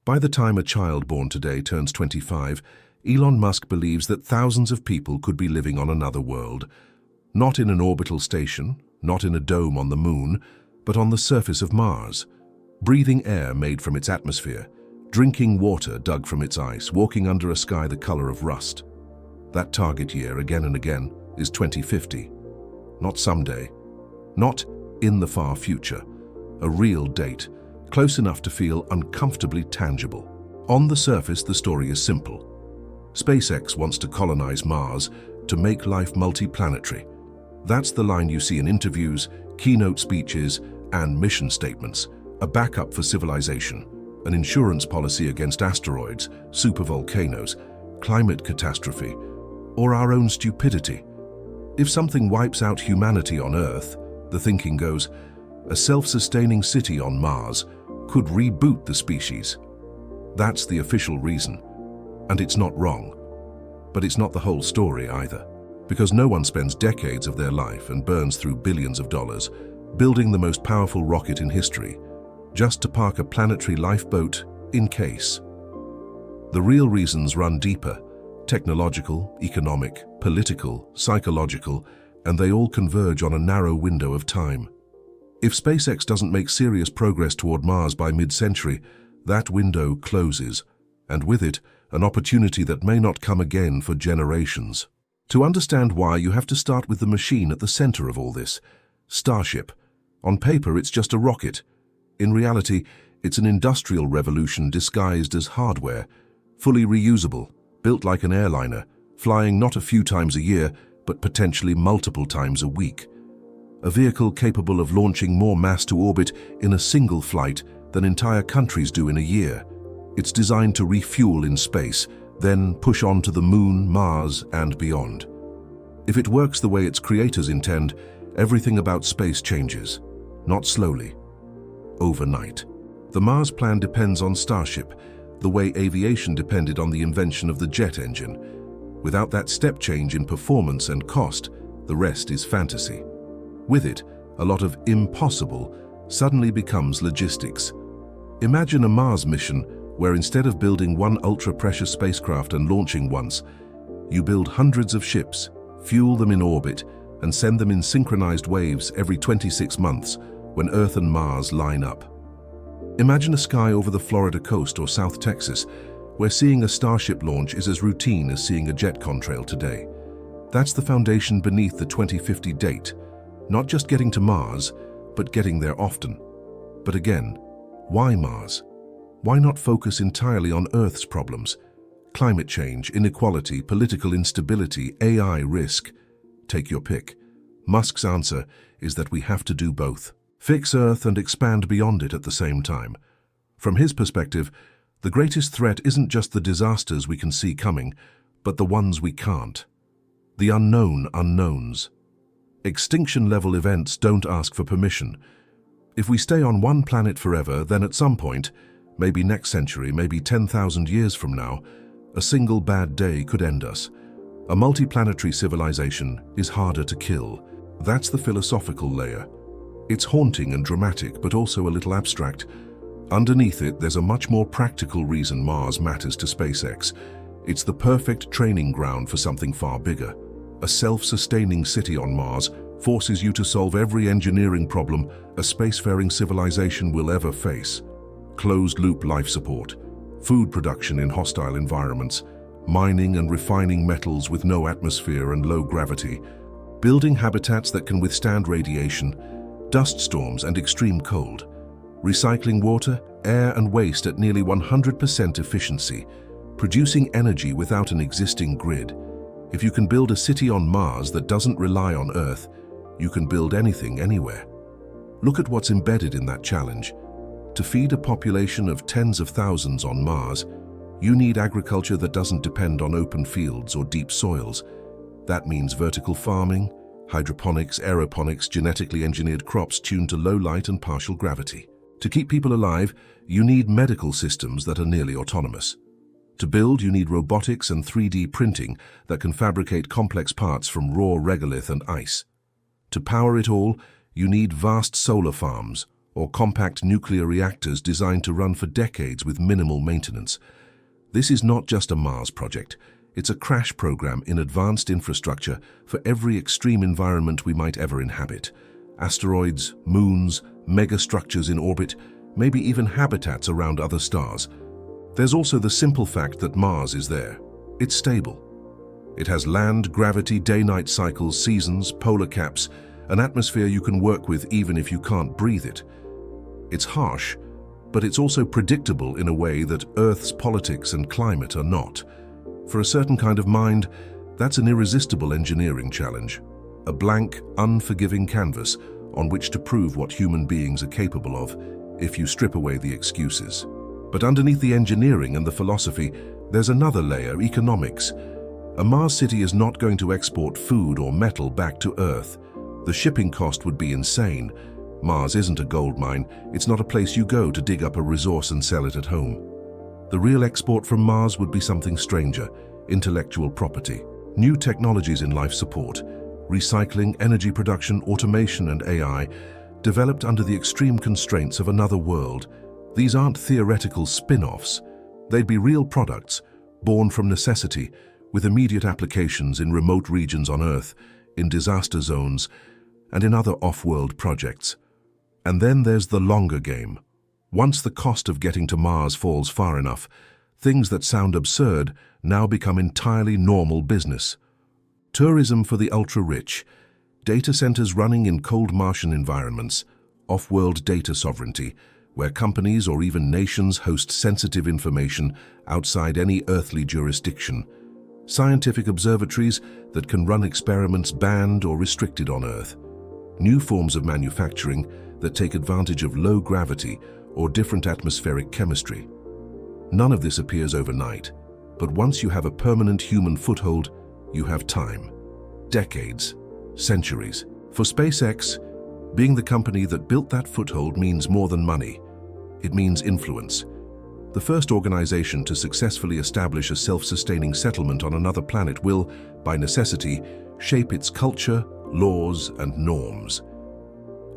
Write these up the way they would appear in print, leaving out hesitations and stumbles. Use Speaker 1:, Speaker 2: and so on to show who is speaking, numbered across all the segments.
Speaker 1: By the time a child born today turns 25, Elon Musk believes that thousands of people could be living on another world. Not in an orbital station, not in a dome on the moon, but on the surface of Mars. Breathing air made from its atmosphere, drinking water dug from its ice, walking under a sky the color of rust. That target year, again and again, is 2050. Not someday. Not in the far future. A real date, close enough to feel uncomfortably tangible. On the surface, the story is simple. SpaceX wants to colonize Mars, to make life multiplanetary. That's the line you see in interviews, keynote speeches, and mission statements. A backup for civilization, an insurance policy against asteroids, supervolcanoes, climate catastrophe, or our own stupidity. If something wipes out humanity on Earth, the thinking goes, a self-sustaining city on Mars could reboot the species. That's the official reason. And it's not wrong. But it's not the whole story either. Because no one spends decades of their life and burns through billions of dollars building the most powerful rocket in history, just to park a planetary lifeboat in case. The real reasons run deeper: technological, economic, political, psychological, and they all converge on a narrow window of time. If SpaceX doesn't make serious progress toward Mars by mid-century, that window closes, and with it, an opportunity that may not come again for generations. To understand why, you have to start with the machine at the center of all this: Starship. On paper, it's just a rocket. In reality, it's an industrial revolution disguised as hardware, fully reusable, built like an airliner, flying not a few times a year, but potentially multiple times a week. A vehicle capable of launching more mass to orbit in a single flight than entire countries do in a year. It's designed to refuel in space, then push on to the Moon, Mars, and beyond. If it works the way its creators intend, everything about space changes. Not slowly. Overnight. The Mars plan depends on Starship, the way aviation depended on the invention of the jet engine. Without that step change in performance and cost, the rest is fantasy. With it, a lot of impossible suddenly becomes logistics. Imagine a Mars mission where instead of building one ultra-precious spacecraft and launching once, you build hundreds of ships, fuel them in orbit, and send them in synchronized waves every 26 months when Earth and Mars line up. Imagine a sky over the Florida coast or South Texas, where seeing a Starship launch is as routine as seeing a jet contrail today. That's the foundation beneath the 2050 date. Not just getting to Mars, but getting there often. But again, why Mars? Why not focus entirely on Earth's problems? Climate change, inequality, political instability, AI risk. Take your pick. Musk's answer is that we have to do both. Fix Earth and expand beyond it at the same time. From his perspective, the greatest threat isn't just the disasters we can see coming, but the ones we can't. The unknown unknowns. Extinction-level events don't ask for permission. If we stay on one planet forever, then at some point, maybe next century, maybe 10,000 years from now, a single bad day could end us. A multiplanetary civilization is harder to kill. That's the philosophical layer. It's haunting and dramatic, but also a little abstract. Underneath it, there's a much more practical reason Mars matters to SpaceX. It's the perfect training ground for something far bigger. A self-sustaining city on Mars forces you to solve every engineering problem a spacefaring civilization will ever face. Closed-loop life support, food production in hostile environments, mining and refining metals with no atmosphere and low gravity, building habitats that can withstand radiation, dust storms and extreme cold, recycling water, air and waste at nearly 100% efficiency, producing energy without an existing grid. If you can build a city on Mars that doesn't rely on Earth, you can build anything anywhere. Look at what's embedded in that challenge. To feed a population of tens of thousands on Mars, you need agriculture that doesn't depend on open fields or deep soils. That means vertical farming, hydroponics, aeroponics, genetically engineered crops tuned to low light and partial gravity. To keep people alive, you need medical systems that are nearly autonomous. To build, you need robotics and 3D printing that can fabricate complex parts from raw regolith and ice. To power it all, you need vast solar farms, or compact nuclear reactors designed to run for decades with minimal maintenance. This is not just a Mars project. It's a crash program in advanced infrastructure for every extreme environment we might ever inhabit. Asteroids, moons, megastructures in orbit, maybe even habitats around other stars. There's also the simple fact that Mars is there. It's stable. It has land, gravity, day-night cycles, seasons, polar caps, an atmosphere you can work with even if you can't breathe it. It's harsh, but it's also predictable in a way that Earth's politics and climate are not. For a certain kind of mind, that's an irresistible engineering challenge, a blank, unforgiving canvas on which to prove what human beings are capable of if you strip away the excuses. But underneath the engineering and the philosophy, there's another layer, economics. A Mars city is not going to export food or metal back to Earth. The shipping cost would be insane. Mars isn't a gold mine. It's not a place you go to dig up a resource and sell it at home. The real export from Mars would be something stranger, intellectual property. New technologies in life support, recycling, energy production, automation and AI, developed under the extreme constraints of another world. These aren't theoretical spin-offs. They'd be real products, born from necessity, with immediate applications in remote regions on Earth, in disaster zones, and in other off-world projects. And then there's the longer game. Once the cost of getting to Mars falls far enough, things that sound absurd now become entirely normal business. Tourism for the ultra-rich, data centers running in cold Martian environments, off-world data sovereignty, where companies or even nations host sensitive information outside any earthly jurisdiction, scientific observatories that can run experiments banned or restricted on Earth, new forms of manufacturing that take advantage of low gravity or different atmospheric chemistry. None of this appears overnight, but once you have a permanent human foothold, you have time. Decades, centuries. For SpaceX, being the company that built that foothold means more than money. It means influence. The first organization to successfully establish a self-sustaining settlement on another planet will, by necessity, shape its culture, laws, and norms.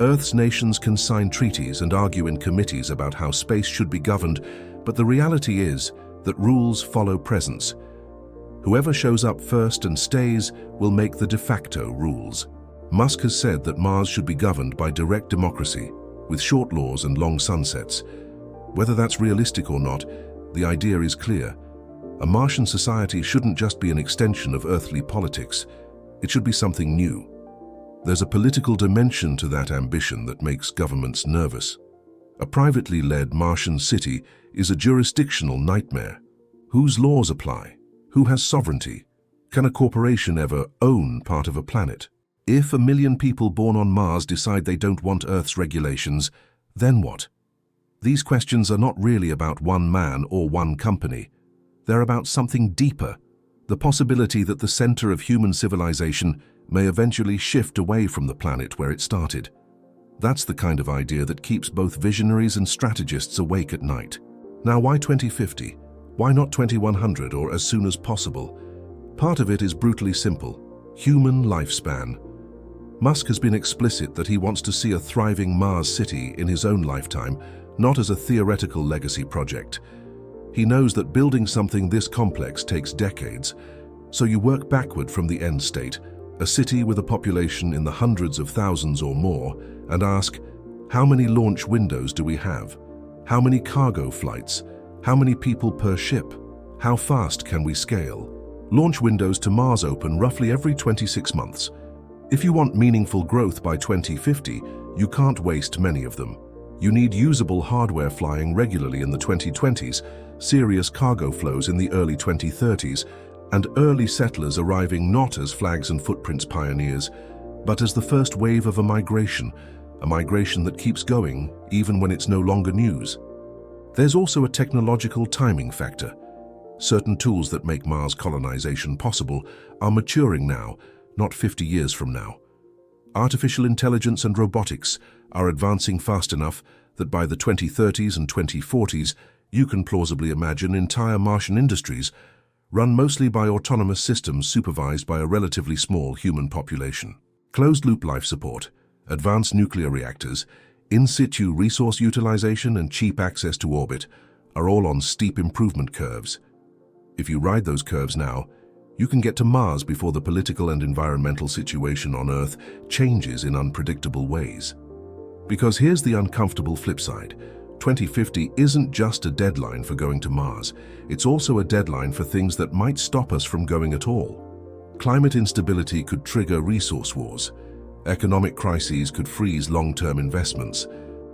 Speaker 1: Earth's nations can sign treaties and argue in committees about how space should be governed, but the reality is that rules follow presence. Whoever shows up first and stays will make the de facto rules. Musk has said that Mars should be governed by direct democracy, with short laws and long sunsets. Whether that's realistic or not, the idea is clear. A Martian society shouldn't just be an extension of earthly politics. It should be something new. There's a political dimension to that ambition that makes governments nervous. A privately led Martian city is a jurisdictional nightmare. Whose laws apply? Who has sovereignty? Can a corporation ever own part of a planet? If 1 million people born on Mars decide they don't want Earth's regulations, then what? These questions are not really about one man or one company. They're about something deeper, the possibility that the center of human civilization may eventually shift away from the planet where it started. That's the kind of idea that keeps both visionaries and strategists awake at night. Now, why 2050? Why not 2100 or as soon as possible? Part of it is brutally simple: human lifespan. Musk has been explicit that he wants to see a thriving Mars city in his own lifetime, not as a theoretical legacy project. He knows that building something this complex takes decades, so you work backward from the end state, a city with a population in the hundreds of thousands or more, and ask, how many launch windows do we have? How many cargo flights? How many people per ship? How fast can we scale? Launch windows to Mars open roughly every 26 months. If you want meaningful growth by 2050, you can't waste many of them. You need usable hardware flying regularly in the 2020s, serious cargo flows in the early 2030s, and early settlers arriving not as flags and footprints pioneers, but as the first wave of a migration that keeps going even when it's no longer news. There's also a technological timing factor. Certain tools that make Mars colonization possible are maturing now, not 50 years from now. Artificial intelligence and robotics are advancing fast enough that by the 2030s and 2040s, you can plausibly imagine entire Martian industries run mostly by autonomous systems supervised by a relatively small human population. Closed-loop life support, advanced nuclear reactors, In situ resource utilization and cheap access to orbit are all on steep improvement curves. If you ride those curves now, you can get to Mars before the political and environmental situation on Earth changes in unpredictable ways. Because here's the uncomfortable flip side. 2050 isn't just a deadline for going to Mars, it's also a deadline for things that might stop us from going at all. Climate instability could trigger resource wars. Economic crises could freeze long-term investments.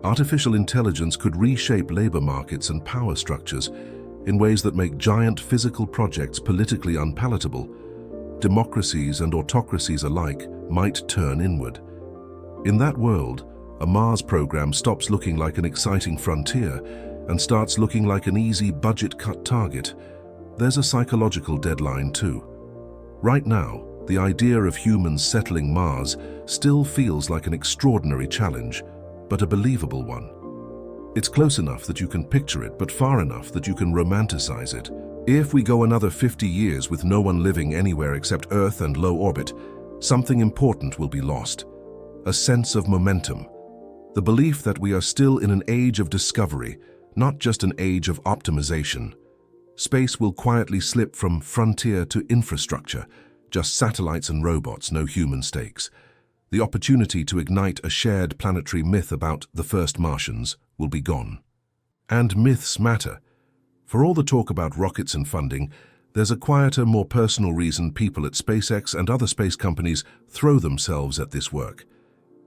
Speaker 1: Artificial intelligence could reshape labor markets and power structures in ways that make giant physical projects politically unpalatable. Democracies and autocracies alike might turn inward. In that world, a Mars program stops looking like an exciting frontier and starts looking like an easy budget-cut target. There's a psychological deadline too. Right now, the idea of humans settling Mars still feels like an extraordinary challenge, but a believable one. It's close enough that you can picture it, but far enough that you can romanticize it. If we go another 50 years with no one living anywhere except Earth and low orbit, something important will be lost. A sense of momentum. The belief that we are still in an age of discovery, not just an age of optimization. Space will quietly slip from frontier to infrastructure, just satellites and robots, no human stakes. The opportunity to ignite a shared planetary myth about the first Martians will be gone. And myths matter. For all the talk about rockets and funding, there's a quieter, more personal reason people at SpaceX and other space companies throw themselves at this work.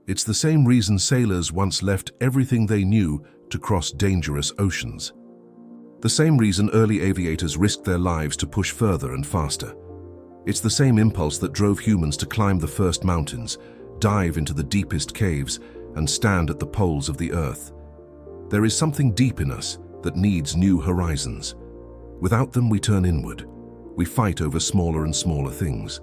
Speaker 1: It's the same reason sailors once left everything they knew to cross dangerous oceans. The same reason early aviators risked their lives to push further and faster. It's the same impulse that drove humans to climb the first mountains, dive into the deepest caves, and stand at the poles of the Earth. There is something deep in us that needs new horizons. Without them, we turn inward. We fight over smaller and smaller things.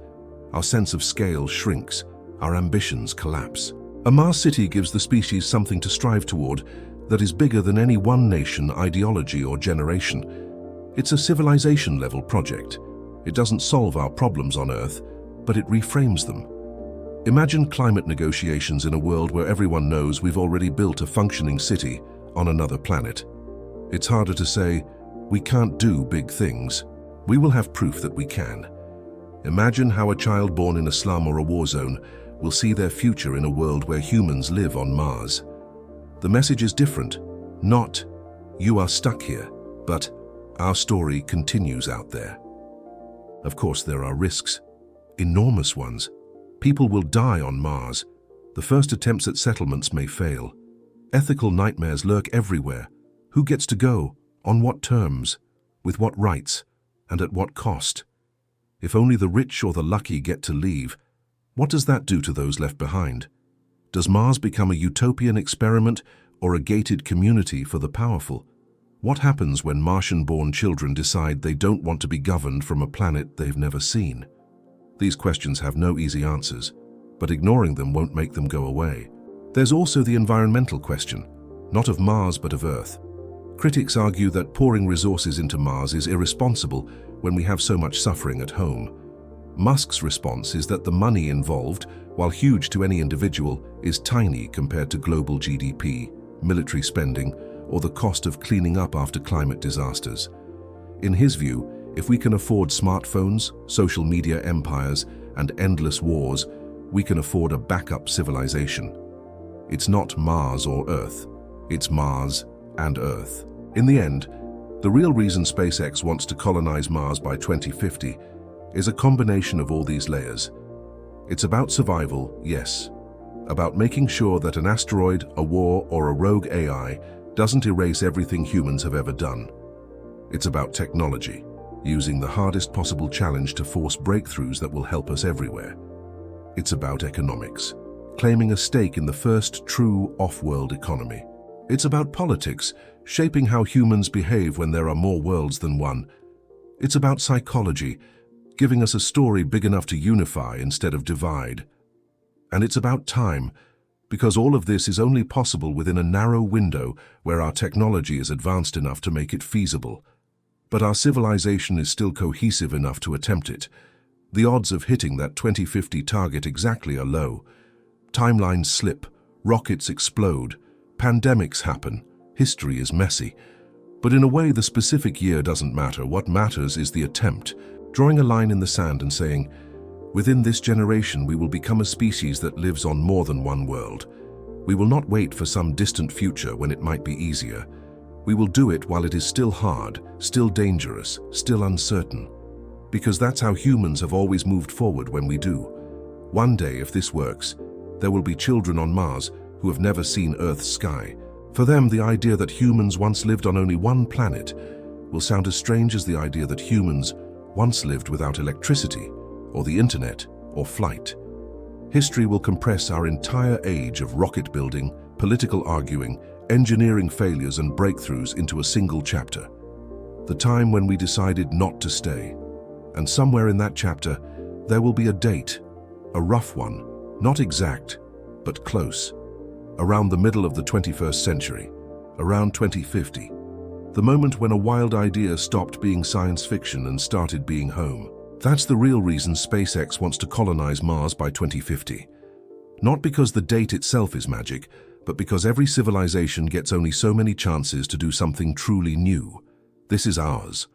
Speaker 1: Our sense of scale shrinks. Our ambitions collapse. A Mars city gives the species something to strive toward that is bigger than any one nation, ideology, or generation. It's a civilization-level project. It doesn't solve our problems on Earth, but it reframes them. Imagine climate negotiations in a world where everyone knows we've already built a functioning city on another planet. It's harder to say, we can't do big things. We will have proof that we can. Imagine how a child born in a slum or a war zone will see their future in a world where humans live on Mars. The message is different. Not, you are stuck here, but our story continues out there. Of course, there are risks. Enormous ones. People will die on Mars. The first attempts at settlements may fail. Ethical nightmares lurk everywhere. Who gets to go? On what terms? With what rights? And at what cost? If only the rich or the lucky get to leave, what does that do to those left behind? Does Mars become a utopian experiment or a gated community for the powerful? What happens when Martian-born children decide they don't want to be governed from a planet they've never seen? These questions have no easy answers, but ignoring them won't make them go away. There's also the environmental question, not of Mars but of Earth. Critics argue that pouring resources into Mars is irresponsible when we have so much suffering at home. Musk's response is that the money involved, while huge to any individual, is tiny compared to global GDP, military spending, or the cost of cleaning up after climate disasters. In his view, if we can afford smartphones, social media empires, and endless wars, we can afford a backup civilization. It's not Mars or Earth, it's Mars and Earth. In the end, the real reason SpaceX wants to colonize Mars by 2050 is a combination of all these layers. It's about survival, yes. About making sure that an asteroid, a war, or a rogue AI doesn't erase everything humans have ever done. It's about technology, using the hardest possible challenge to force breakthroughs that will help us everywhere. It's about economics, claiming a stake in the first true off-world economy. It's about politics, shaping how humans behave when there are more worlds than one. It's about psychology, giving us a story big enough to unify instead of divide. And it's about time, because all of this is only possible within a narrow window where our technology is advanced enough to make it feasible. But our civilization is still cohesive enough to attempt it. The odds of hitting that 2050 target exactly are low. Timelines slip, rockets explode, Pandemics happen. History is messy. But in a way, the specific year doesn't matter. What matters is the attempt, drawing a line in the sand and saying, within this generation, we will become a species that lives on more than one world. We will not wait for some distant future when it might be easier. We will do it while it is still hard, still dangerous, still uncertain. Because that's how humans have always moved forward when we do. One day, if this works, there will be children on Mars who have never seen Earth's sky. For them, the idea that humans once lived on only one planet will sound as strange as the idea that humans once lived without electricity, or the internet, or flight. History will compress our entire age of rocket building, political arguing, engineering failures and breakthroughs into a single chapter. The time when we decided not to stay. And somewhere in that chapter, there will be a date, a rough one, not exact, but close. Around the middle of the 21st century, around 2050, the moment when a wild idea stopped being science fiction and started being home. That's the real reason SpaceX wants to colonize Mars by 2050. Not because the date itself is magic, but because every civilization gets only so many chances to do something truly new. This is ours.